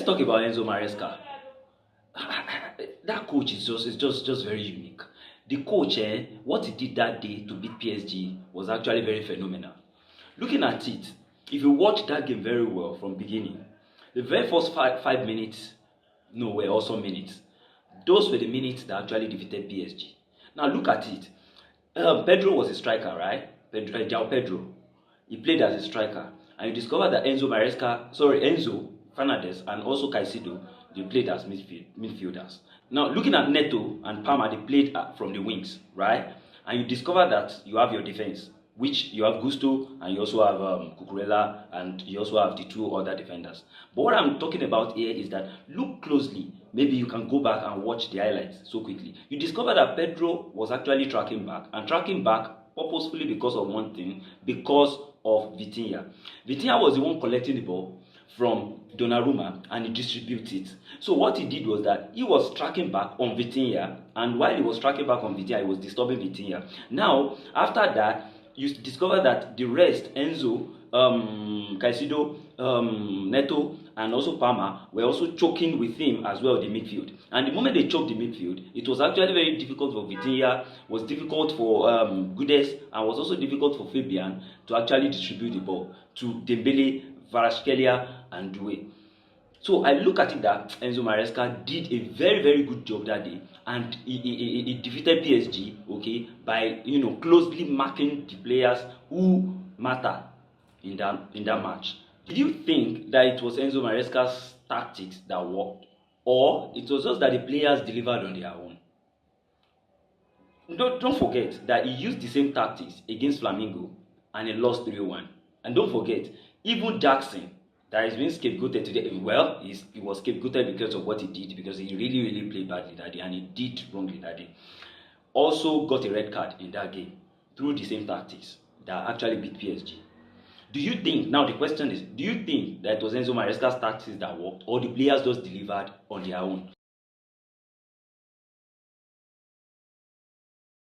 let's talk about Enzo Maresca. That coach is just very unique. The coach, what he did that day to beat PSG was actually very phenomenal. Looking at it, if you watch that game very well from beginning, the very first five minutes, no, were also minutes. Those were the minutes that actually defeated PSG. Now look at it. Pedro was a striker, right? Pedro. He played as a striker, and you discover that Enzo Fernandez, and also Caicedo, they played as midfielders. Now, looking at Neto and Palmer, they played from the wings, right? And you discover that you have your defense, which you have Gusto, and you also have Cucurella, and you also have the two other defenders. But what I'm talking about here is that look closely. Maybe you can go back and watch the highlights so quickly. You discover that Pedro was actually tracking back, and tracking back purposefully because of one thing, because of Vitinha. Vitinha was the one collecting the ball from Donnarumma and he distributed it. So what he did was that he was tracking back on Vitinha, and while he was tracking back on Vitinha, he was disturbing Vitinha. Now, after that, you discover that the rest, Enzo, Caicedo, Neto, and also Palmer, were also choking with him as well, the midfield. And the moment they choked the midfield, it was actually very difficult for Vitinha, was difficult for Gudes, and was also difficult for Fabian to actually distribute the ball to Dembele, Kvaratskhelia, and Doué. So I look at it that Enzo Maresca did a very, very good job that day, and he defeated PSG, okay, by closely marking the players who matter in that match. Did you think that it was Enzo Maresca's tactics that worked, or it was just that the players delivered on their own? Don't forget that he used the same tactics against Flamengo and he lost 3-1. And don't forget, even Jackson, that is being scapegoated today, well, he was scapegoated because of what he did, because he really, really played badly that day and he did wrongly that day. Also got a red card in that game through the same tactics that actually beat PSG. Do you think, now the question is, do you think that it was Enzo Maresca's tactics that worked, or the players just delivered on their own?